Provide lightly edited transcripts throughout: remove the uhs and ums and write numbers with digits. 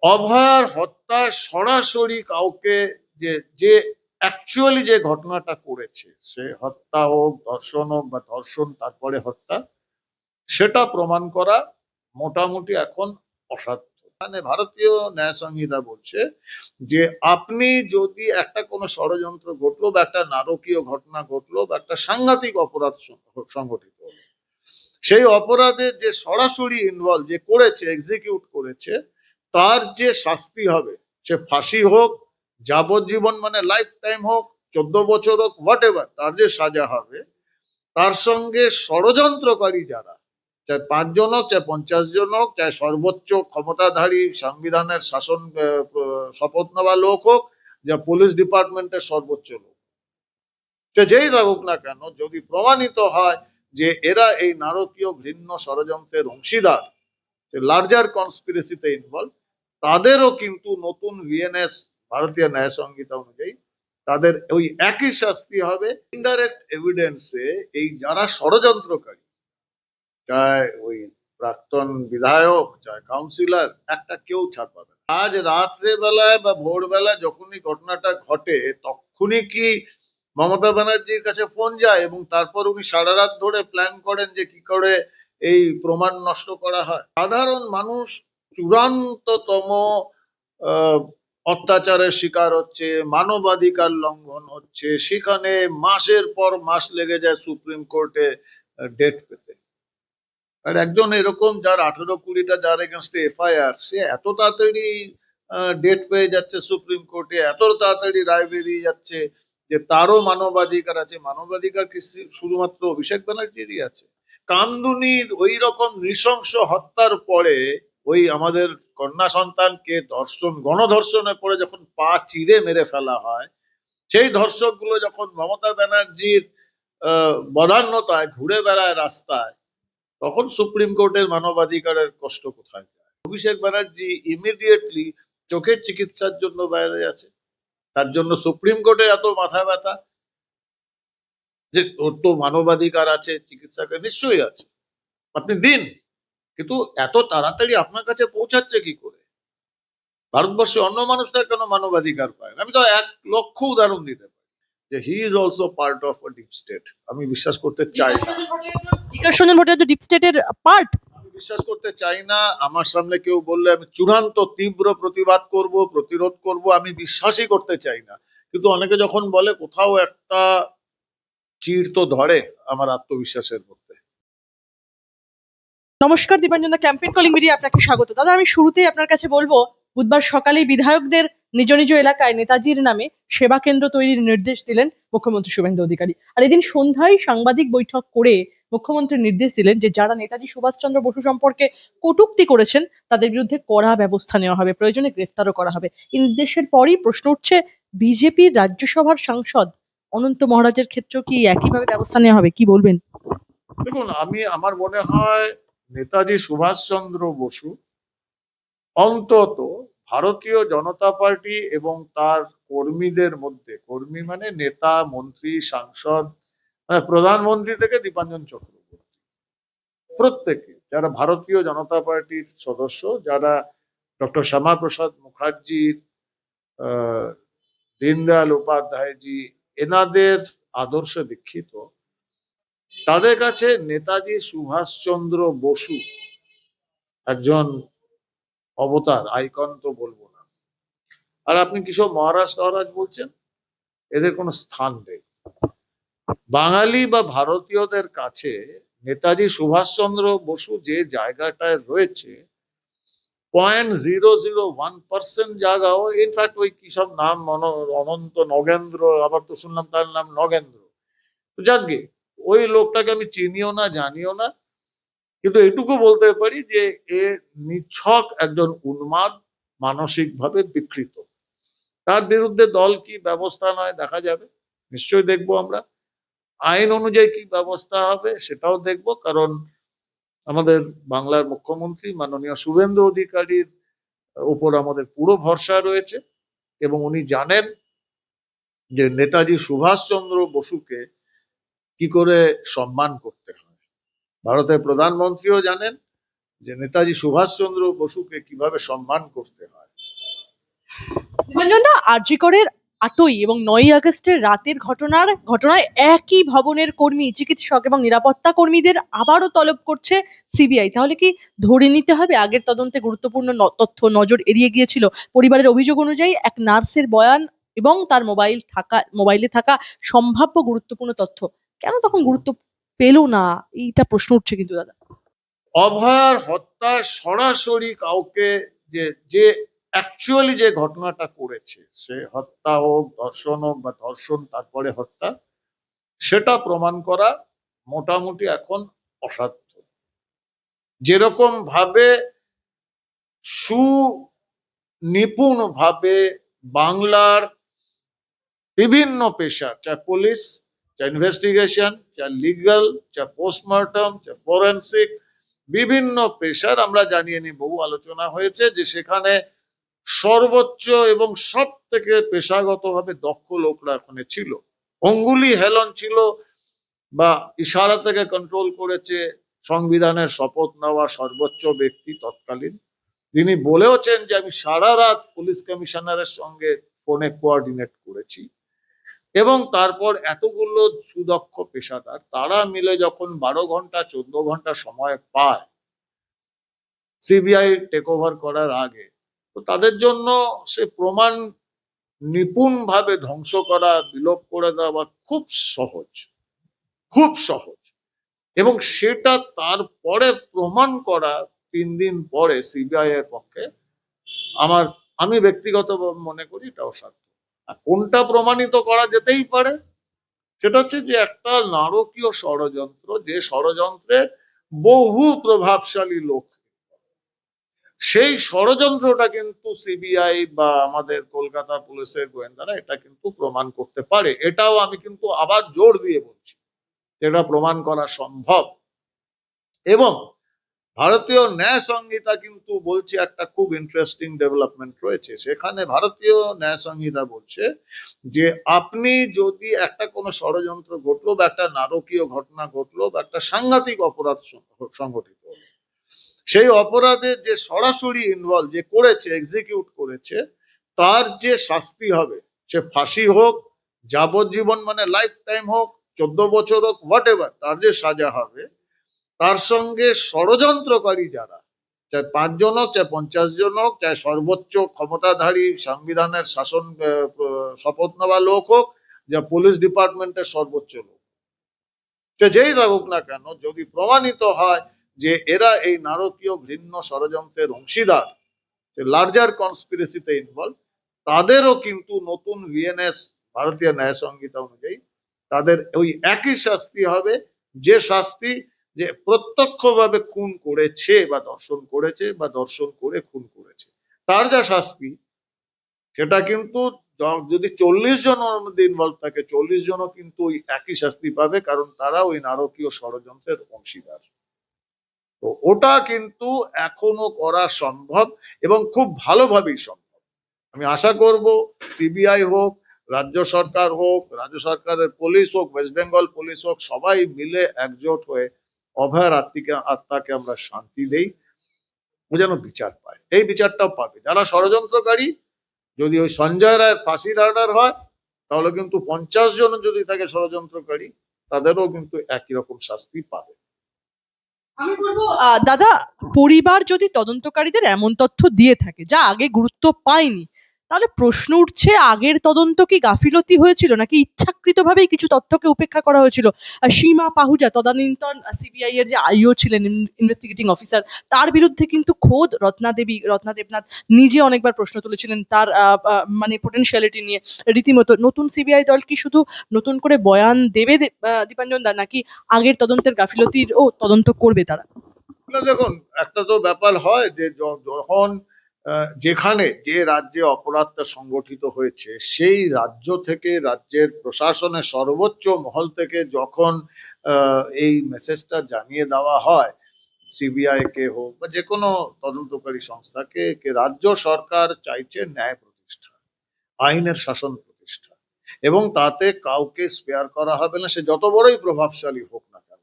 অভয়ার হত্যা সরাসরি কাউকে যে যে অ্যাকচুয়ালি যে ঘটনাটা করেছে, সে হত্যা হোক, ধর্ষণ হোক বা ধর্ষণ তারপরে হত্যা, সেটা প্রমাণ করা মোটামুটি এখন অসাধ্য। মানে ভারতীয় ন্যায় সংহিতা বলছে যে আপনি যদি একটা কোনো ষড়যন্ত্র ঘটলো বা একটা নারকীয় ঘটনা ঘটলো বা একটা সাংঘাতিক অপরাধ সংঘটিত হলো, সেই অপরাধে যে সরাসরি ইনভলভ, যে করেছে, এক্সিকিউট করেছে, তার যে শাস্তি হবে, সে ফাঁসি হোক, যাবজ্জীবন মানে লাইফ টাইম হোক, 14 বছর হোক, হোয়াট এভার, তার যে সাজা হবে, তার সঙ্গে ষড়যন্ত্রকারী যারা, চাहे 5 জন হোক, চাहे 50 জন হোক, চাहे সর্বোচ্চ ক্ষমতাধারী সংবিধানের শাসন শপথ নেওয়া লোক হোক, যা পুলিশ ডিপার্টমেন্টের সর্বোচ্চ লোক, সে যেই থাকুক না কেন, যদি প্রমাণিত হয় যে এরা এই নারকীয় ঘৃণ্য ষড়যন্ত্রের অংশীদার, লার্জার কনস্পিরেসিতে ইনভলভ, তাদেরও কিন্তু নতুন ভিএনএস ভারতীয় ন্যায় সংহিতা অনুযায়ী তাদের ওই একই শাস্তি হবে। ইনডাইরেক্ট এভিডেন্সে এই যারা ষড়যন্ত্রকারী, চায় ওই প্রাক্তন বিধায়ক, চায় কাউন্সিলর, একটা কেউ ছাড় পাবে না। আজ রাত্রে বেলায় বা ভোরবেলায় যখনই ঘটনাটা ঘটে, তখনই কি মমতা ব্যানার্জির কাছে ফোন যায় এবং তারপর উনি সারা রাত ধরে প্ল্যান করেন যে কি করে এই প্রমাণ নষ্ট করা হয়? সাধারণ মানুষ চূড়ান্ততম আহ, অত্যাচারের শিকার হচ্ছে, মানবাধিকার লঙ্ঘন হচ্ছে, সেখানে মাসের পর মাস লেগে যায় সুপ্রিম কোর্টে ডেট পেতে। আর একজন এরকম যার 18-20টা যার এগেনস্টে এফআইআর, সে এত তাড়াতাড়ি ডেট পেয়ে যাচ্ছে সুপ্রিম কোর্টে, এত তাড়াতাড়ি রায় বেরিয়ে যাচ্ছে যে তারও মানবাধিকার আছে। মানবাধিকার কি শুধুমাত্র অভিষেক ব্যানার্জিরই আছে? কামদুনির ওই রকম নৃশংস হত্যার পরে ওই আমাদের কন্যা সন্তানকে গণধর্ষণের পরে যখন পা চিরে মেরে ফেলা হয়, সেই ধর্ষকগুলো যখন মমতা ব্যানার্জির বদান্যতায় ঘুরে বেড়ায় রাস্তায়, তখন সুপ্রিম কোর্টের মানবাধিকারের কষ্ট কোথায় যায়? অভিষেক ব্যানার্জি ইমিডিয়েটলি চোখের চিকিৎসার জন্য বাইরে আছে, তার জন্য সুপ্রিম কোর্টের এত মাথা ব্যথা যে ওর তো মানবাধিকার আছে, চিকিৎসাকে নিশ্চয়ই আছে, আপনি দিন, কিন্তু এত তাড়াতাড়ি আপনার কাছে পৌঁছাচ্ছে কি করে? ভারতবর্ষে অন্য মানুষরা কেন মানবাধিকার পায় না? আমি তো 1 লক্ষ উদাহরণ দিতে পারি যে he is also part of a deep state. আমি বিশ্বাস করতে চাই না। বিকাশ রঞ্জন ভট্টাচার্য ডিপ স্টেটের পার্ট? বিশ্বাস করতে চাই না। আমার সামনে কেউ বললে আমি চূড়ান্ত তীব্র প্রতিবাদ করব, প্রতিরোধ করব, আমি বিশ্বাসই করতে চাই না। কিন্তু অনেকে যখন বলে, কোথাও একটা চিড় তো ধরে আমার আত্মবিশ্বাসের মধ্যে। নমস্কার, দীপাঞ্জন দা, ক্যাম্পেইন কলিং মিডিয়া আপনাকে স্বাগত। দাদা, আমি শুরুতেই আপনার কাছে বলবো, বুধবার সকালেই বিধায়কদের নিজ নিজ এলাকায় নেতাজির নামে সেবা কেন্দ্র তৈরির নির্দেশ দিলেন মুখ্যমন্ত্রী শুভেন্দু অধিকারী। আর এদিন সন্ধ্যায় সাংবাদিক বৈঠক করে মুখ্যমন্ত্রী নির্দেশ দিলেন যে যারা নেতাজি সুভাষচন্দ্র বসু সম্পর্কে কটূক্তি করেছেন তাদের বিরুদ্ধে কড়া ব্যবস্থা নেওয়া হবে, প্রয়োজনে গ্রেফতারও করা হবে। এই নির্দেশের পরই প্রশ্ন উঠছে, বিজেপির রাজ্যসভার সাংসদ অনন্ত মহারাজের ক্ষেত্রেও কি একইভাবে ব্যবস্থা নেওয়া হবে? কি বলবেন? দেখুন, আমার মনে হয় নেতাজি সুভাষচন্দ্র বসু অন্তত ভারতীয় জনতা পার্টি এবং তার কর্মীদের মধ্যে, কর্মী মানে নেতা, মন্ত্রী, সাংসদ, মানে প্রধানমন্ত্রী থেকে দীপাঞ্জন চক্রবর্তী, প্রত্যেকে যারা ভারতীয় জনতা পার্টির সদস্য, যারা ডক্টর শ্যামা প্রসাদ মুখার্জির, দীনদয়াল উপাধ্যায়জি, এনাদের আদর্শে দীক্ষিত, তাদের কাছে নেতাজি সুভাষচন্দ্র বসু একজন অবতার, আইকন তো বলবো না। আর আপনি কিসব মহারাজ টহারাজ বলছেন, এদের কোনো স্থান নেই। বাঙালি বা ভারতীয়দের কাছে নেতাজি সুভাষচন্দ্র বসু যে জায়গাটায় রয়েছে, 0.001% জায়গাও, ইনফ্যাক্ট ওই কি সব নাম, অনন্ত নগেন্দ্র, আবার তো শুনলাম তার নাম নগেন্দ্র, যাকগে, ওই লোকটাকে আমি চিনিও না, জানিও না, কিন্তু এটুকু বলতে পারি যে এ নিছক একজন উন্মাদ, মানসিকভাবে বিকৃত। তার বিরুদ্ধে দল কি ব্যবস্থা নয় দেখা যাবে, নিশ্চয়ই দেখবো আমরা। আইন অনুযায়ী কি ব্যবস্থা হবে সেটাও দেখবো, কারণ আমাদের বাংলার মুখ্যমন্ত্রী মাননীয় শুভেন্দু অধিকারীর উপর আমাদের পুরো ভরসা রয়েছে এবং উনি জানেন যে নেতাজি সুভাষচন্দ্র বসুকে কি করে সম্মান করতে হয়। ভারতের প্রধানমন্ত্রীও জানেন যে নেতাজি সুভাষচন্দ্র বসুকে কিভাবে সম্মান করতে হয়। দীপাঞ্জন দা, আরজি করের 8ই এবং 9ই আগস্টের রাতের ঘটনায় একই ভবনের কর্মী, চিকিৎসক এবং নিরাপত্তা কর্মীদের আবারও তলব করছে সিবিআই। তাহলে কি ধরে নিতে হবে আগের তদন্তে গুরুত্বপূর্ণ তথ্য নজর এড়িয়ে গিয়েছিল? পরিবারের অভিযোগ অনুযায়ী এক নার্সের বয়ান এবং তার মোবাইলে থাকা সম্ভাব্য গুরুত্বপূর্ণ তথ্য কেন তখন গুরুত্ব পেল না, এইটা প্রশ্ন উঠছে কিন্তু দাদা। অভয়ার হত্যা সরাসরি কাউকে যে যে অ্যাকচুয়ালি যে ঘটনাটা করেছে, সে হত্যা হোক, ধর্ষণ হোক বা ধর্ষণ তারপরে হত্যা, সেটা প্রমাণ করা মোটামুটি এখন অসাধ্য। যেরকম ভাবে সুনিপুণ ভাবে বাংলার বিভিন্ন পেশা, চাहे পুলিশ, চাहे ইনভেস্টিগেশন, চাहे লিগাল, চাहे পোস্টমর্টম, চাहे ফরেন্সিক, বিভিন্ন পেশার আমরা জানিয়ে নি, বহু আলোচনা হয়েছে যে সেখানে সর্বোচ্চ এবং সব থেকে পেশাগতভাবে দক্ষ লোকরা ওখানে ছিল। অঙ্গুলি হেলন ছিল বা ইশারা থেকে কন্ট্রোল করেছে সংবিধানের শপথ নেওয়া সর্বোচ্চ ব্যক্তি তৎকালীন, যিনি বলেওছেন যে আমি সারা রাত পুলিশ কমিশনারের সঙ্গে ফোনে কোঅর্ডিনেট করেছি। এবং তারপর এতগুলো সুদক্ষ পেশাদার তারা মিলে যখন 12 ঘন্টা 14 ঘন্টা সময় পায় সিবিআই টেক ওভার করার আগে, তো তাদের জন্য সে প্রমাণ নিপুণ ভাবে ধ্বংস করা, বিলোপ করে দেওয়া খুব সহজ, খুব সহজ। এবং সেটা তারপরে প্রমাণ করা 3 দিন পরে সিবিআই এর পক্ষে আমি ব্যক্তিগত মনে করি এটা অসাধ্য। আর কোনটা প্রমাণিত করা যেতেই পারে, সেটা হচ্ছে যে একটা নারকীয় ষড়যন্ত্র, যে ষড়যন্ত্রে বহু প্রভাবশালী লোক, সেই ষড়যন্ত্রটা কিন্তু সিবিআই বা আমাদের কলকাতা পুলিশের গোয়েন্দারা এটা কিন্তু প্রমাণ করতে পারে। এটাও আমি কিন্তু আবার জোর দিয়ে বলছি, এটা প্রমাণ করা সম্ভব। এবং ভারতীয় ন্যায় সংহিতা কিন্তু বলছে একটা খুব ইন্টারেস্টিং ডেভেলপমেন্ট রয়েছে সেখানে। ভারতীয় ন্যায় সংহিতা বলছে যে আপনি যদি একটা কোনো ষড়যন্ত্র ঘটলো বা একটা নারকীয় ঘটনা ঘটলো বা একটা সাংঘাতিক অপরাধ সংঘটিত হলো, সেই অপরাধে যে সরাসরি ইনভলভ, যে করেছে, এক্সিকিউট করেছে, তার যে শাস্তি হবে, সে ফাঁসি হোক, যাবজ্জীবন মানে লাইফ টাইম হোক, 14 বছর হোক, হোয়াট এভার, তার যে সাজা হবে, তার সঙ্গে ষড়যন্ত্রকারী যারা, চাहे 5 জন হোক, চাहे 50 জন হোক, চাहे সর্বোচ্চ ক্ষমতাধারী সংবিধানের শাসন শপথ নেওয়া লোক হোক, যা পুলিশ ডিপার্টমেন্টের সর্বোচ্চ লোক, সে যেই থাকুক না কেন, যদি প্রমাণিত হয় যে এরা এই নারকীয় ঘৃণ্য ষড়যন্ত্রের অংশীদার, লার্জার কনস্পিরেসিতে ইনভলভ, তাদেরও কিন্তু নতুন ভিএনএস ভারতীয় ন্যায় সংহিতা অনুযায়ী তাদের ওই একই শাস্তি হবে, যে শাস্তি যে প্রত্যক্ষভাবে খুন করেছে বা দর্শন করেছে বা দর্শন করে খুন করেছে, তার যা শাস্তি, সেটা কিন্তু যদি 40 জনের মধ্যে ইনভলভ থাকে, 40 জনও কিন্তু ওই একই শাস্তি পাবে, কারণ তারা ওই নারকীয় ষড়যন্ত্রের অংশীদার। তো ওটা কিন্তু এখনো করা সম্ভব এবং খুব ভালোভাবেই সম্ভব। আমি আশা করব সিবিআই হোক, রাজ্য সরকার হোক, রাজ্য সরকারের পুলিশ হোক, ওয়েস্ট বেঙ্গল পুলিশ হোক, সবাই মিলে একজোট হয়ে অভয়ার আত্মাকে আমরা শান্তি দেই, ও যেন বিচার পায়। এই বিচারটাও পাবে যারা ষড়যন্ত্রকারী। যদি ওই সঞ্জয় রায়ের ফাঁসির অর্ডার হয়, তাহলে কিন্তু 50 জন যদি থাকে ষড়যন্ত্রকারী, তাদেরও কিন্তু একই রকম শাস্তি পাবে। আমি বলবো দাদা, পরিবার যদি তদন্তকারীদের এমন তথ্য দিয়ে থাকে যা আগে গুরুত্ব পায়নি, তাহলে প্রশ্ন উঠছে আগের তদন্ত কি গাফিলতি হয়েছিল নাকি ইচ্ছাকৃতভাবেই কিছু তথ্যকে উপেক্ষা করা হয়েছিল? সীমা পাহুজা, তদানীন্তন সিবিআই এর যে আইও ছিলেন, ইনভেস্টিগেটিং অফিসার, তার বিরুদ্ধে কিন্তু খোদ রত্না দেবনাথ নিজে অনেকবার প্রশ্ন তুলেছিলেন তার মানে পোটেনশিয়ালিটি নিয়ে। রীতিমতো নতুন সিবিআই দল কি শুধু নতুন করে বয়ান দেবে দীপাঞ্জন দা, নাকি আগের তদন্তের গাফিলতিরও তদন্ত করবে তারা? না, দেখুন, একটা তো ব্যাপার হয় যে যখন যেখানে যে রাজ্যে অপরাধটা সংগঠিত হয়েছে, সেই রাজ্য থেকে, রাজ্যের প্রশাসনের সর্বোচ্চ মহল থেকে যখন এই মেসেজটা জানিয়ে দেওয়া হয় সিবিআই কে হোক বা যে কোনো তদন্তকারী সংস্থাকে, রাজ্য সরকার চাইছে ন্যায় প্রতিষ্ঠা, আইনের শাসন প্রতিষ্ঠা, এবং তাতে কাউকে স্পেয়ার করা হবে না, সে যত বড়ই প্রভাবশালী হোক না কেন,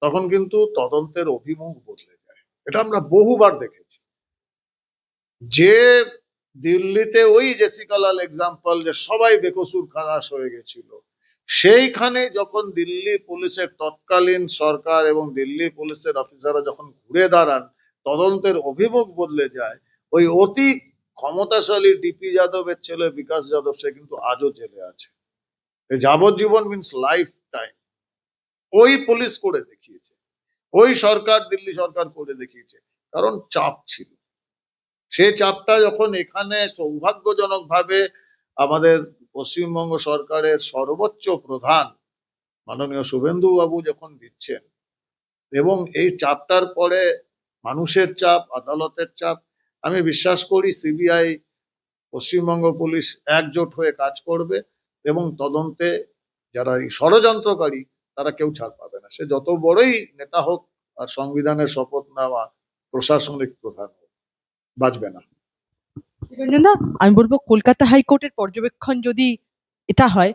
তখন কিন্তু তদন্তের অভিমুখ বদলে যায়। এটা আমরা বহুবার দেখেছি। যে দিল্লিতে ওই জেসিকা লাল এক্সাম্পল, যে সবাই বেকসুর খালাস হয়ে গেছিল, সেইখানে যখন দিল্লি পুলিশের তৎকালীন সরকার এবং দিল্লি পুলিশের অফিসাররা যখন ঘুরে দাঁড়ান, তদন্তের অভিমুখ বদলে যায়। ওই অতি ক্ষমতাশালী ডিপি যাদবের ছেলে বিকাশ যাদব, সে কিন্তু আজও জেলে আছে। যাবজ্জীবন মিনস লাইফ টাইম। ওই পুলিশ করে দেখিয়েছে, ওই সরকার, দিল্লি সরকার করে দেখিয়েছে, কারণ চাপ ছিল। সেই চাপটা যখন এখানে সৌভাগ্যজনক ভাবে আমাদের পশ্চিমবঙ্গ সরকারের সর্বোচ্চ প্রধান মাননীয় শুভেন্দু বাবু যখন দিচ্ছেন, এবং এই চাপটার পরে মানুষের চাপ, আদালতের চাপ, আমি বিশ্বাস করি সিবিআই, পশ্চিমবঙ্গ পুলিশ একজোট হয়ে কাজ করবে এবং তদন্তে যারা এই ষড়যন্ত্রকারী তারা কেউ ছাড় পাবে না, সে যত বড়ই নেতা হোক আর সংবিধানের শপথ নেওয়া প্রশাসনিক প্রধান হোক, বাঁচবে না। দীপাঞ্জনদা, আমি বলবো কলকাতা হাইকোর্টের পর্যবেক্ষণ যদি এটা হয়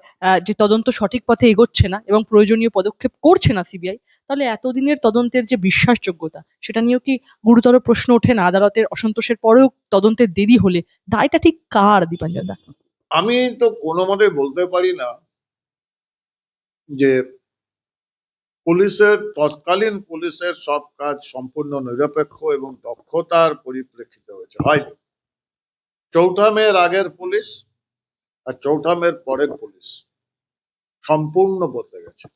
যে তদন্ত সঠিক পথে এগোচ্ছে না এবং প্রয়োজনীয় পদক্ষেপ করছে না সিবিআই, তাহলে এতদিনের তদন্তের যে বিশ্বাসযোগ্যতা সেটা নিয়েও কি গুরুতর প্রশ্ন ওঠে না? আদালতের অসন্তোষের পরেও তদন্তের দেরি হলে দায়টা ঠিক কার, দীপাঞ্জনদা? আমি তো কোনো মতে বলতে পারি না যে তৎকালীন পুলিশের সব কাজ সম্পূর্ণ নিরপেক্ষ এবং দক্ষতার পরিপ্রেক্ষিতে হয়েছে। হয়তো ৪ঠা মের আগের পুলিশ আর ৪ঠা মের পরের পুলিশ সম্পূর্ণ বদলে গেছে।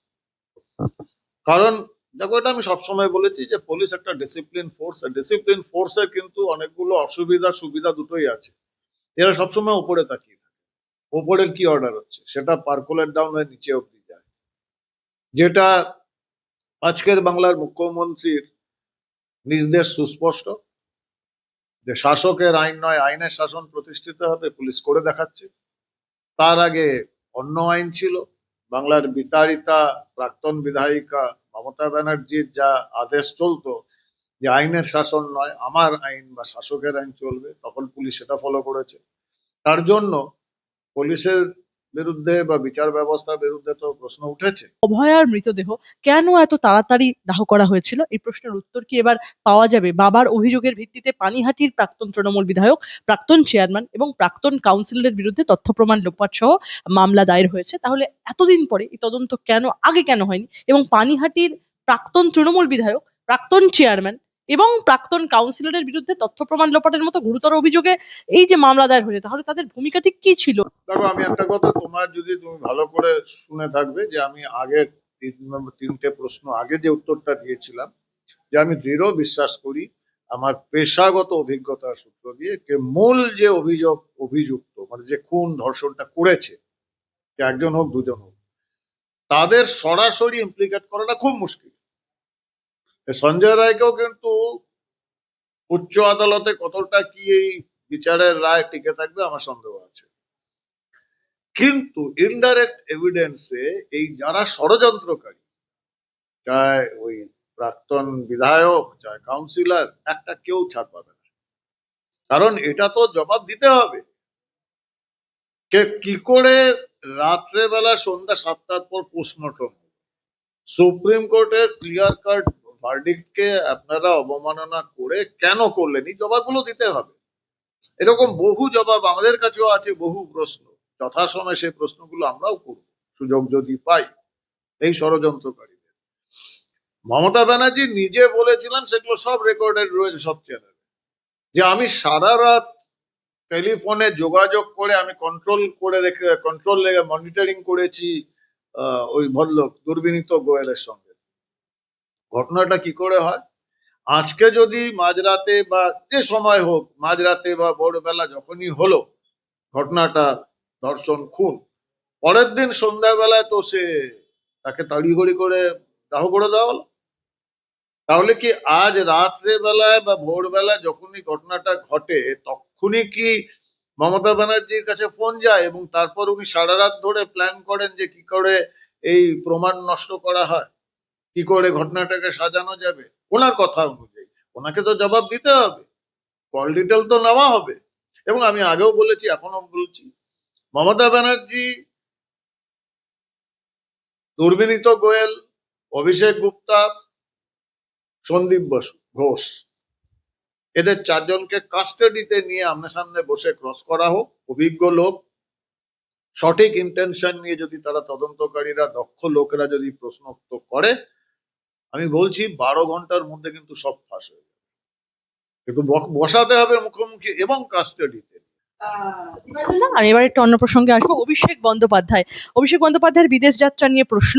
কারণ দেখো, এটা আমি সবসময় বলেছি যে পুলিশ একটা ডিসিপ্লিন ফোর্স, আর ডিসিপ্লিন ফোর্সের কিন্তু অনেকগুলো অসুবিধা সুবিধা দুটোই আছে। এরা সবসময় উপরে তাকিয়ে থাকে, উপরের কি অর্ডার হচ্ছে সেটা পার্কুলেট ডাউন হয়ে নিচে অব্দি যায়। যেটা আজকের বাংলার মুখ্যমন্ত্রীর নির্দেশ সুস্পষ্ট, যে শাসকের আইন নয় আইনের শাসন প্রতিষ্ঠিত হবে, পুলিশ করে দেখাচ্ছে। তার আগে অন্য আইন ছিল, বাংলার বিতাড়িতা প্রাক্তন বিধায়িকা মমতা ব্যানার্জির যা আদেশ চলতো যে আইনের শাসন নয় আমার আইন বা শাসকের আইন চলবে, তখন পুলিশ সেটা ফলো করেছে। তার জন্য পুলিশের বিরুদ্ধে বা বিচার ব্যবস্থার বিরুদ্ধে তো প্রশ্ন উঠেছে। অভয়ার মৃতদেহ কেন এত তাড়াতাড়ি দাহ করা হয়েছিল, এই প্রশ্নের উত্তর কি এবার পাওয়া যাবে? বাবার অভিযোগের ভিত্তিতে পানিহাটির প্রাক্তন তৃণমূল বিধায়ক, প্রাক্তন চেয়ারম্যান এবং প্রাক্তন কাউন্সিলরের বিরুদ্ধে তথ্য প্রমাণ লোপাট সহ মামলা দায়ের হয়েছে। তাহলে এতদিন পরে এই তদন্ত আগে কেন হয়নি? এবং পানিহাটির প্রাক্তন তৃণমূল বিধায়ক, প্রাক্তন চেয়ারম্যান এবং প্রাক্তন কাউন্সিলরের বিরুদ্ধে তথ্য প্রমাণ লোপাটের মতো গুরুতর অভিযোগে এই যে মামলা দায়ের হয়েছে, তাহলে তাদের ভূমিকা ঠিক কি ছিল? দেখো, আমি একটা কথা, তুমি ভালো করে শুনে থাকবে যে আমি আগের 3টে প্রশ্ন আগে যে উত্তরটা দিয়েছিলাম, যে আমি দৃঢ় বিশ্বাস করি আমার পেশাগত অভিজ্ঞতার সূত্র দিয়ে, মূল যে অভিযুক্ত মানে যে খুন ধর্ষণটা করেছে, যে একজন হোক দুজন হোক, তাদের সরাসরি ইমপ্লিকেট করাটা খুব মুশকিল। সঞ্জয় রায়কেও কিন্তু উচ্চ আদালতে কতটা কি এই বিচারের রায় টিকে থাকবে আমার সন্দেহ আছে। কিন্তু ইনডাইরেক্ট এভিডেন্সে এই যারা ষড়যন্ত্রকারী, চায় ওই প্রাক্তন বিধায়ক চায় কাউন্সিলর, একটা কেউ ছাড় পাবে না। কারণ এটা তো জবাব দিতে হবে, কে কি করে রাত্রেবেলা সন্ধ্যা 7টার পর পোস্টমর্টম, সুপ্রিম কোর্টের ক্লিয়ার কাট ভার্ডিক্টকে আপনারা অবমাননা করে কেন করলেন, এই জবাবগুলো দিতে হবে। এরকম বহু জবাব আমাদের কাছেও আছে, বহু প্রশ্ন, যথাসময়ে সেই প্রশ্নগুলো আমরাও করব সুযোগ যদি পাই। এই ষড়যন্ত্রকারীদের, মমতা ব্যানার্জি নিজে বলেছিলেন, সেগুলো সব রেকর্ডেড রয়েছে সব চ্যানেলে, যে আমি সারা রাত টেলিফোনে যোগাযোগ করে আমি কন্ট্রোল মনিটরিং করেছি ওই ভদ্রলোক দুর্বিনীত গোয়েলের সঙ্গে। ঘটনাটা কি করে হয়? আজকে যদি মাঝরাতে বা যে সময় হোক, মাঝরাতে বা ভোরবেলা যখনই হলো ঘটনাটা, ধর্ষণ খুন, পরের দিন সন্ধ্যাবেলায় তো তাকে তাড়িঘড়ি করে দাহ করে দেওয়া হলো। তাহলে কি আজ রাত্রে বেলায় বা ভোরবেলায় যখনই ঘটনাটা ঘটে তখনই কি মমতা ব্যানার্জির কাছে ফোন যায় এবং তারপর উনি সারা রাত ধরে প্ল্যান করেন যে কি করে এই প্রমাণ নষ্ট করা হয়, কি করে ঘটনাটাকে সাজানো যাবে? ওনার কথা অনুযায়ী ওনাকে তো জবাব দিতে হবে, কল ডিটেল তো নেওয়া হবে। এবং আমি আগেও বলেছি, এখনো বলছি, মমতা ব্যানার্জি, দুর্বিনীত গোয়েল, অভিষেক গুপ্তা, সন্দীপ ঘোষ, এদের চারজনকে কাস্টাডিতে নিয়ে আমনে সামনে বসে ক্রস করা হোক, অভিজ্ঞ লোক, সঠিক ইন্টেনশন নিয়ে যদি তারা তদন্তকারীরা, দক্ষ লোকেরা যদি প্রশ্ন উত্তর করে, আমি বলছি 12 ঘন্টার মধ্যে কিন্তু সব ফাঁস হয়ে যাবে। কিন্তু বসাতে হবে মুখোমুখি এবং কাস্টাডিতে। আমি এবার একটু অন্য প্রসঙ্গে আসবো। অভিষেক বন্দ্যোপাধ্যায়ের বিদেশ যাত্রা নিয়ে প্রশ্ন।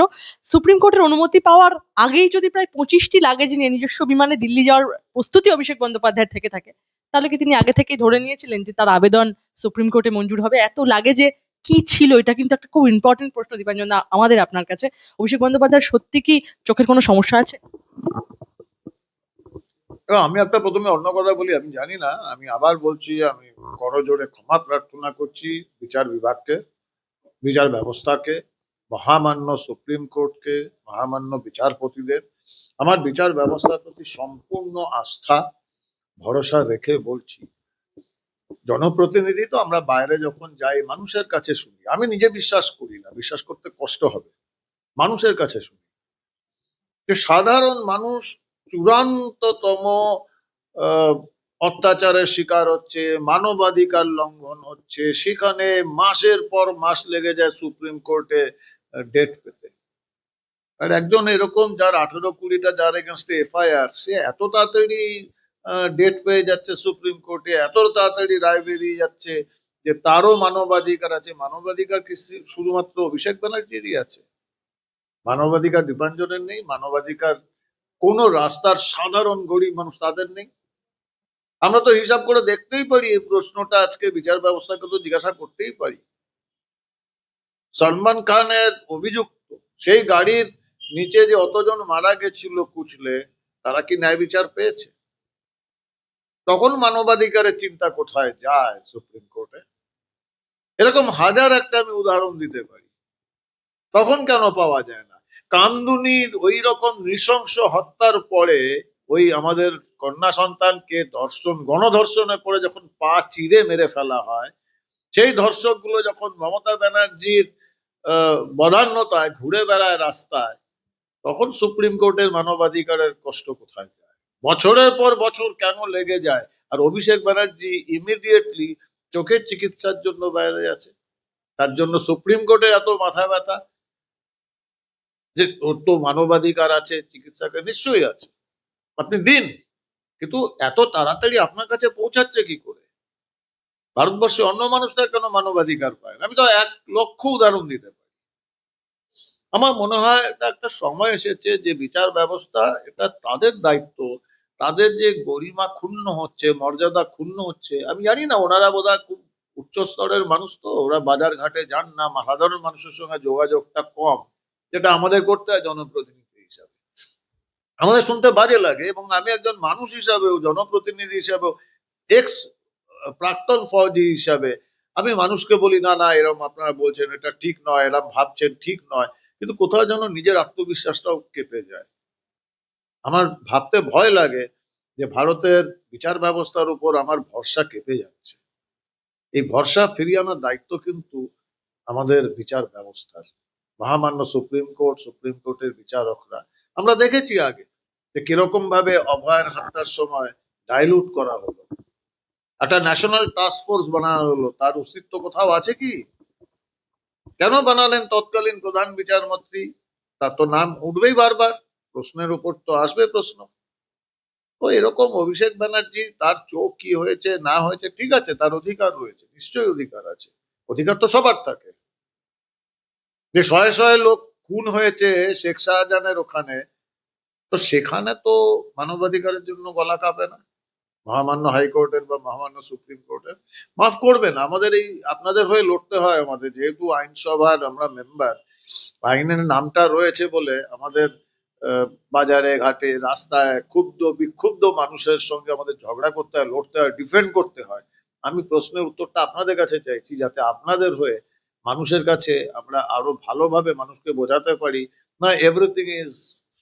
সুপ্রিম কোর্টের অনুমতি পাওয়ার আগেই যদি প্রায় 25টি লাগেজ নিয়ে নিজস্ব বিমানে দিল্লি যাওয়ার প্রস্তুতি অভিষেক বন্দ্যোপাধ্যায়ের থেকে থাকে, তাহলে কি তিনি আগে থেকেই ধরে নিয়েছিলেন যে তার আবেদন সুপ্রিম কোর্টে মঞ্জুর হবে? এত লাগেজে কি ছিল? এটা কিন্তু একটা খুব ইম্পর্টেন্ট প্রশ্ন দীপাঞ্জন দা, আমাদের আপনার কাছে। অভিষেক বন্দ্যোপাধ্যায়ের সত্যি কি চোখের কোনো সমস্যা আছে? এবার আমি একটা প্রথমে অন্য কথা বলি, আমি জানি না, আমি আবার বলছি, আমি করজোড়ে ক্ষমা প্রার্থনা করছি বিচার বিভাগকে, বিচার ব্যবস্থাকে, মহামান্য সুপ্রিম কোর্টকে, মহামান্য বিচারপতিদের। আমার বিচার ব্যবস্থার প্রতি সম্পূর্ণ আস্থা ভরসা রেখে বলছি, জনপ্রতিনিধি তো আমরা বাইরে যখন যাই মানুষের কাছে শুনি, আমি নিজে বিশ্বাস করি না, বিশ্বাস করতে কষ্ট হবে, মানুষের কাছে শুনি যে সাধারণ মানুষ চূড়ান্ততম আহ, অত্যাচারের শিকার হচ্ছে, মানবাধিকার লঙ্ঘন হচ্ছে, সেখানে মাসের পর মাস লেগে যায় সুপ্রিম কোর্টে ডেট পেতে। আর একজন এরকম যার 18-20টা যার এগেনস্টে এফআইআর, সে এত তাড়াতাড়ি ডেট পেয়ে যাচ্ছে সুপ্রিম কোর্টে, এত তাড়াতাড়ি রায় বেরিয়ে যাচ্ছে যে তারও মানবাধিকার আছে। মানবাধিকার কি শুধুমাত্র অভিষেক ব্যানার্জিরই আছে? মানবাধিকার দীপাঞ্জনের নেই? মানবাধিকার কোন রাস্তার সাধারণ গরিব মানুষ তাদের নেই? আমরা তো হিসাব করে দেখতেই পারি, এই প্রশ্নটা আজকে বিচার ব্যবস্থাকে তো জিজ্ঞাসা করতেই পারি। সলমান খানের অভিযুক্ত সেই গাড়ির নিচে যে অতজন মারা গেছিল কুচলে, তারা কি ন্যায় বিচার পেয়েছে? তখন মানবাধিকারের চিন্তা কোথায় যায় সুপ্রিম কোর্টে? এরকম হাজার একটা আমি উদাহরণ দিতে পারি। তখন কেন পাওয়া যায় না? কামদুনির ওই রকম নৃশংস হত্যার পরে ওই আমাদের কন্যা সন্তানকে গণধর্ষণের পরে যখন পা চিরে মেরে ফেলা হয়, সেই ধর্ষকগুলো যখন মমতা ব্যানার্জির বদান্যতায় ঘুরে বেড়ায় রাস্তায়, তখন সুপ্রিম কোর্টের মানবাধিকারের কষ্ট কোথায় যায়? বছরের পর বছর কেন লেগে যায়? আর অভিষেক ব্যানার্জি ইমিডিয়েটলি চোখের চিকিৎসার জন্য বাইরে আছে, তার জন্য সুপ্রিম কোর্টে এত মাথা ব্যথা যে ওর তো মানবাধিকার আছে, চিকিৎসাকে নিশ্চয়ই আছে, আপনি দিন, কিন্তু এত তাড়াতাড়ি আপনার কাছে পৌঁছাচ্ছে কি করে? ভারতবর্ষে অন্য মানুষরা কেন মানবাধিকার পায় না? আমি তো 1 লক্ষ উদাহরণ দিতে পারি। আমার মনে হয় এটা একটা সময় এসেছে যে বিচার ব্যবস্থা, এটা তাদের দায়িত্ব, তাদের যে গরিমা ক্ষুণ্ণ হচ্ছে, মর্যাদা ক্ষুণ্ণ হচ্ছে। আমি জানি না, ওনারা বোধহয় খুব উচ্চ স্তরের মানুষ, তো ওরা বাজার ঘাটে যান না, সাধারণ মানুষের সঙ্গে যোগাযোগটা কম, যেটা আমাদের করতে হয় জনপ্রতিনিধি হিসাবে। আমাদের শুনতে বাজে লাগে, এবং আমি একজন মানুষ হিসাবেও, জনপ্রতিনিধি হিসাবেও, এক্স প্রাক্তন ফৌজি হিসাবে আমি মানুষকে বলি, না না, এরকম আপনারা বলছেন এটা ঠিক নয়, এরকম ভাবছেন ঠিক নয়, কিন্তু কোথাও যেন নিজের আত্মবিশ্বাসটাও কেঁপে যায়। আমার ভাবতে ভয় লাগে যে ভারতের বিচার ব্যবস্থার উপর আমার ভরসা কেঁপে যাচ্ছে। এই ভরসা ফিরিয়ে আনার দায়িত্ব কিন্তু আমাদের বিচার ব্যবস্থার, মহামান্য সুপ্রিম কোর্টের বিচারকরা। আমরা দেখেছি আগে যে কিরকম ভাবে অভয়ের হত্যার সময় ডাইলুট করা হলো, একটা ন্যাশনাল টাস্ক ফোর্স বানানো হলো, তার অস্তিত্ব কোথাও আছে কি? কেন বানালেন তৎকালীন প্রধান বিচারমন্ত্রী? তার তো নাম উঠবেই বারবার, প্রশ্নের উপর তো আসবে প্রশ্ন। তো এরকম অভিষেক ব্যানার্জি, তার চোখ কি হয়েছে না হয়েছে, ঠিক আছে, তার অধিকার রয়েছে, নিশ্চয়ই অধিকার আছে, অধিকার তো সবার থাকে। যে শয়ে শয়ে লোক খুন হয়েছে শেখ শাহজাহানের ওখানে, তো সেখানে তো মানবাধিকারের জন্য গলা কাঁপে না মহামান্য হাইকোর্টের বা মহামান্য সুপ্রিম কোর্টের? মাফ করবেন, আমাদের এই আপনাদের হয়ে লড়তে হয় আমাদের, যেহেতু আইনসভার আমরা মেম্বার, আইনের নামটা রয়েছে বলে আমাদের বাজারে ঘাটে রাস্তায় ক্ষুব্ধ বিক্ষুব্ধ মানুষের সঙ্গে আমাদের ঝগড়া করতে হয়, লড়তে হয়, ডিফেন্ড করতে হয়। আমি প্রশ্নের উত্তরটা আপনাদের কাছে চাইছি, যাতে আপনাদের হয়ে মানুষের কাছে আমরা আরো ভালোভাবে মানুষকে বোঝাতে পারি, না এভরিথিং ইজ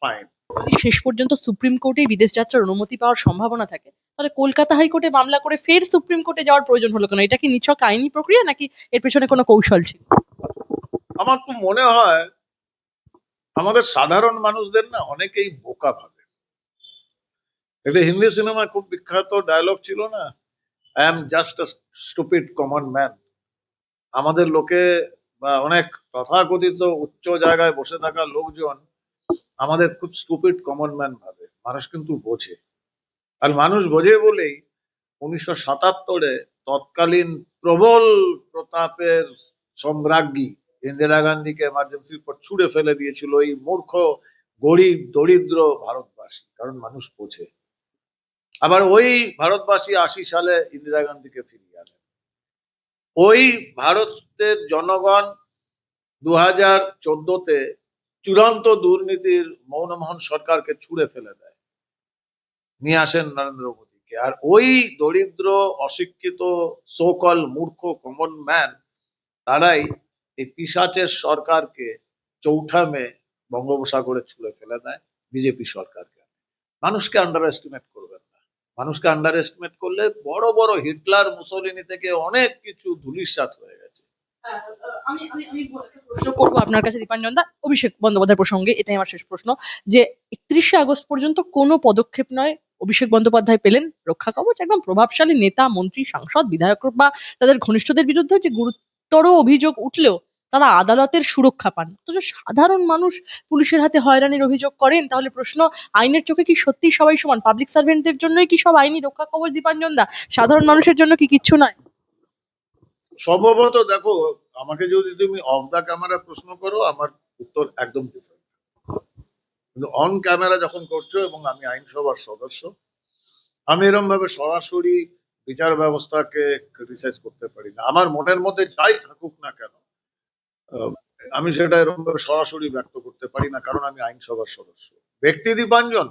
ফাইন। যদি শেষ পর্যন্ত সুপ্রিম কোর্টেই বিদেশ যাত্রার অনুমতি পাওয়ার সম্ভাবনা থাকে, তাহলে কলকাতা হাইকোর্টে মামলা করে ফের সুপ্রিম কোর্টে যাওয়ার প্রয়োজন হলো কেন? এটা কি নিছক আইনি প্রক্রিয়া, নাকি এর পেছনে কোনো কৌশল ছিল? আমার তো মনে হয় আমাদের সাধারণ মানুষদের না অনেকেই বোকা ভাবে। একটা হিন্দি সিনেমায় খুব বিখ্যাত ডায়লগ ছিল না, I am just a stupid common man. আমাদের লোকে বা অনেক তথাকথিত উচ্চ জায়গায় বসে থাকা লোকজন আমাদের খুব স্টুপিড কমন ম্যান ভাবে। মানুষ কিন্তু বোঝে, আর মানুষ বোঝে বলেই 1977-এ তৎকালীন প্রবল প্রতাপের সম্রাজ্ঞী ইন্দিরা গান্ধীকে এমার্জেন্সির পর ছুড়ে ফেলে দিয়েছিল এই মূর্খ গরিব দরিদ্র ভারতবাসী, কারণ মানুষ বোঝে। আবার ওই ভারতবাসী 80 সালে ইন্দিরা গান্ধীকে ফিরিয়ে আনে। ওই ভারতের জনগণ 2014-তে চূড়ান্ত দুর্নীতির মনমোহন সরকারকে ছুড়ে ফেলে দেয়, নিয়ে আসেন নরেন্দ্র মোদীকে। আর ওই দরিদ্র অশিক্ষিত সোকল মূর্খ কমন ম্যান তারাই এই পিশাচের সরকারকে চৌঠা মে বঙ্গোপসাগরে ছুড়ে ফেলে দেয় বিজেপি সরকারকে। মানুষকে আন্ডার এস্টিমেট করবেন না। মানুষকে আন্ডার এস্টিমেট করলে বড় বড় হিটলার মুসোলিনি থেকে অনেক কিছু ধূলিসাৎ হয়ে গেছে। আমি একটা প্রশ্ন করবো আপনার কাছে দীপাঞ্জন দা, অভিষেক বন্দ্যোপাধ্যায় প্রসঙ্গে, এটাই আমার শেষ প্রশ্ন, যে 31শে আগস্ট পর্যন্ত কোনো পদক্ষেপ নয় অভিষেক বন্দ্যোপাধ্যায় পেলেন রক্ষা কবচ, একদম প্রভাবশালী নেতা মন্ত্রী সাংসদ বিধায়ক বা তাদের ঘনিষ্ঠদের বিরুদ্ধে যে গুরুতর অভিযোগ উঠলেও তারা আদালতের সুরক্ষা পান, অথচ সাধারণ মানুষ পুলিশের হাতে হয়রানির অভিযোগ করেন। তাহলে প্রশ্ন, আইনের চোখে কি সত্যি সবাই সমান? পাবলিক সার্ভেন্টদের জন্যই কি সব আইনি রক্ষা কবচ দীপাঞ্জন দা, সাধারণ মানুষের জন্য কি কিচ্ছু নয়? সম্ভবত দেখো, আমাকে যদি তুমি অফ দা ক্যামেরা প্রশ্ন করো, আমার উত্তর একদম ডিফারেন্ট। কিন্তু অন ক্যামেরা যখন করছো এবং আমি আইনসভার সদস্য, আমি এরকম ভাবে সরাসরি বিচার ব্যবস্থাকে ক্রিটিসাইজ করতে পারি না। আমার মনের মধ্যে যাই থাকুক না কেন, আহ, আমি সেটা এরকম ভাবে সরাসরি ব্যক্ত করতে পারি না, কারণ আমি আইনসভার সদস্য। ব্যক্তি দীপাঞ্জন,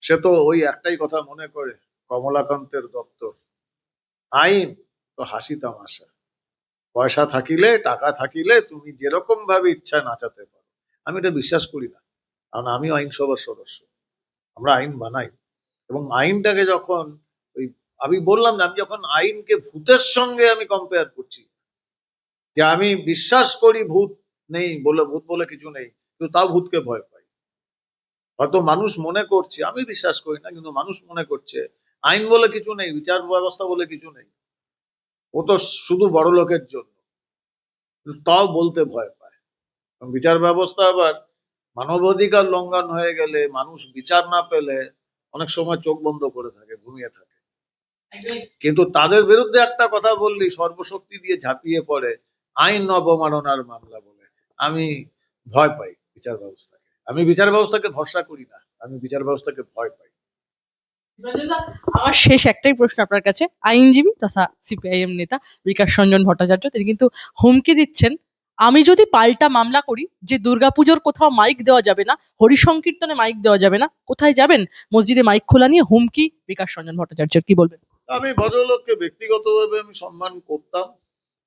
সে তো ওই একটাই কথা মনে করে, কমলাকান্তের দপ্তর, আইন তো হাসি তামাশা, পয়সা থাকিলে টাকা থাকিলে তুমি যেরকম ভাবে ইচ্ছা নাচাতে পারো। আমি এটা বিশ্বাস করি না, কারণ আমিও আইনসভার সদস্য। আমরা আইন বানাই, এবং আইনটাকে যখন ওই, আমি বললাম যে আমি যখন আইনকে ভূতের সঙ্গে আমি কম্পেয়ার করছি, যে আমি বিশ্বাস করি ভূত নেই বলে, ভূত বলে কিছু নেই, কিন্তু তাও ভূতকে ভয় পাই। হয়তো মানুষ মনে করছে, আমি বিশ্বাস করি না, কিন্তু মানুষ মনে করছে আইন বলে কিছু নেই, বিচার ব্যবস্থা বলে কিছু নেই, ও তো শুধু বড় লোকের জন্য, কিন্তু তাও বলতে ভয় পায়। এবং বিচার ব্যবস্থা আবার মানবাধিকার লঙ্ঘন হয়ে গেলে, মানুষ বিচার না পেলে অনেক সময় চোখ বন্ধ করে থাকে, ঘুমিয়ে থাকে। কিন্তু তাদের বিরুদ্ধে একটা কথা বললি, সর্বশক্তি দিয়ে ঝাঁপিয়ে পড়ে আইন অবমাননার মামলা বলে। আমি ভয় পাই বিচার ব্যবস্থাকে, আমি বিচার ব্যবস্থাকে ভরসা করি না, আমি বিচার ব্যবস্থাকে ভয় পাই। আমার শেষ একটাই প্রশ্ন আপনার কাছে, আইনজীবী তথা সিপিআইএম নেতা বিকাশ রঞ্জন ভট্টাচার্য, তিনি কিন্তু হুমকি দিচ্ছেন, আমি যদি পাল্টা মামলা করি যে দুর্গাপুজোর কোথাও মাইক দেওয়া যাবে না, হরিসংকীর্তনে মাইক দেওয়া যাবে না, কোথায় যাবেন? মসজিদে মাইক খোলা নিয়ে হুমকি বিকাশ রঞ্জন ভট্টাচার্যের, কি বলবেন? আমি ভদ্রলোককে ব্যক্তিগতভাবে আমি সম্মান করতাম,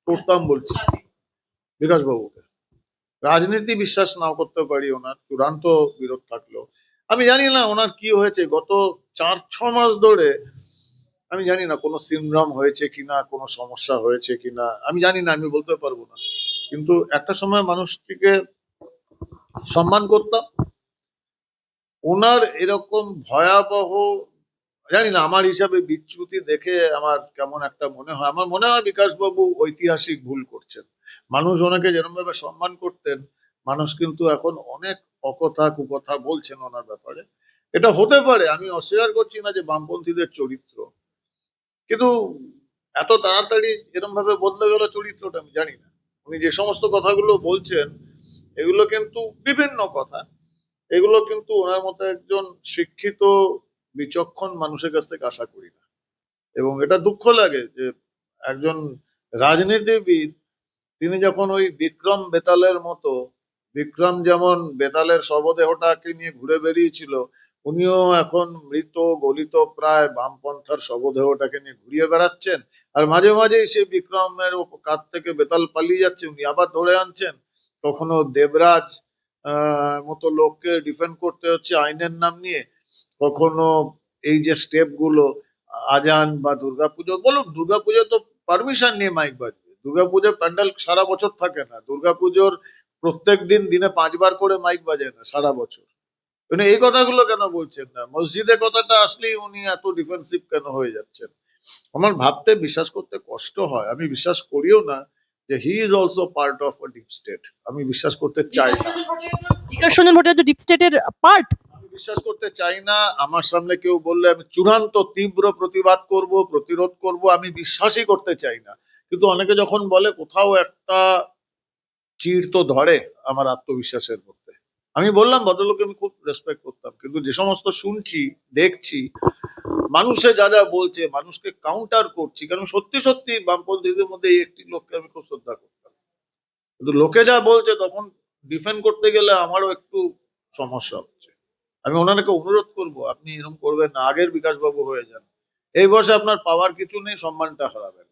করতাম বলছি, বিকাশ বাবুকে। রাজনীতি বিশ্বাস নাও করতে পারি, ওনার চূড়ান্ত বিরোধ থাকলেও আমি জানি না ওনার কি হয়েছে গত 4-6 মাস ধরে। আমি জানি না কোনো সিনড্রোম হয়েছে কিনা, কোনো সমস্যা হয়েছে কিনা, আমি জানি না, আমি বলতে পারবো না। কিন্তু একটা সময় মানুষটিকে সম্মান করতাম। ওনার এরকম ভয়াবহ, জানি না, আমার হিসাবে বিচ্যুতি দেখে আমার কেমন একটা মনে হয়, আমার মনে হয় বিকাশবাবু ঐতিহাসিক ভুল করছেন। মানুষ ওনাকে যেরকম ভাবে সম্মান করতেন, মানুষ কিন্তু এখন অনেক অকথা কুকথা বলছেন ওনার ব্যাপারে। এটা হতে পারে, আমি অস্বীকার করছি না যে বামপন্থীদের চরিত্র, কিন্তু এত তাড়াতাড়ি এরকম ভাবে বদলে গেল চরিত্রটা আমি জানি না। উনি যে সমস্ত কথাগুলো বলছেন, এগুলো কিন্তু বিভিন্ন কথা, এগুলো কিন্তু ওনার মতো একজন শিক্ষিত বিচক্ষণ মানুষের কাছ থেকে আশা করি না। এবং এটা দুঃখ লাগে যে একজন রাজনীতিবিদ, তিনি যখন ওই বিক্রম বেতালের মতো, বিক্রম যেমন বেতালের শবদেহটাকে নিয়ে ঘুরে বেরিয়েছিল, উনিও এখন মৃত গলিত প্রায় বামপন্থার শবদেহটাকে নিয়ে ঘুরিয়ে বেড়াচ্ছেন। আর মাঝে মাঝেই সে বিক্রমের কাছ থেকে বেতাল পালিয়ে যাচ্ছে, উনি আবার ধরে আনছেন। কখনো দেবরাজ মতো লোককে ডিফেন্ড করতে হচ্ছে আইনের নাম নিয়ে, কখনো এই যে স্টেপ গুলো, আজান বা দুর্গাপুজো বলুন, দুর্গাপুজো তো পারমিশন নিয়ে মাইক বাজবে, দুর্গাপুজোর প্যান্ডেল সারা বছর থাকে না, দুর্গাপুজোর প্রত্যেক দিন দিনে 5 বার করে মাইক বাজে না সারা বছর। উনি এই কথাগুলো কেন বলছেন না? মসজিদে কথাটা আসলেই উনি এত ডিফেন্সিভ কেন হয়ে যাচ্ছেন? আমার ভাবতে বিশ্বাস করতে কষ্ট হয়, আমি বিশ্বাস করিও না যে he is also part of a deep state. আমি বিশ্বাস করতে চাই না। বিকাশ রঞ্জন ভট্টাচার্য ডিপ স্টেটের পার্ট। আমি বিশ্বাস করতে চাই না। আমার সামনে কেউ বললে আমি চূড়ান্ত তীব্র প্রতিবাদ করব, প্রতিরোধ করব, আমি বিশ্বাসই করতে চাই না। কিন্তু অনেকে যখন বলে কোথাও একটা চিড় তো ধরে আমার আত্মবিশ্বাসের মধ্যে। আমি বললাম ভদ্রলোককে আমি খুব রেসপেক্ট করতাম, কিন্তু যে সমস্ত শুনছি, দেখছি, মানুষে যা যা বলছে, মানুষকে কাউন্টার করছি, কারণ সত্যি সত্যি বামপন্থীদের মধ্যে এই একটি লোককে আমি খুব শ্রদ্ধা করতাম, কিন্তু লোকে যা বলছে তখন ডিফেন্ড করতে গেলে আমারও একটু সমস্যা হচ্ছে। আমি ওনাকে অনুরোধ করব, আপনি এরকম করবেন না, আগের বিকাশবাবু হয়ে যান। এই বয়সে আপনার পাওয়ার কিছু নেই, সম্মানটা হারাবেন।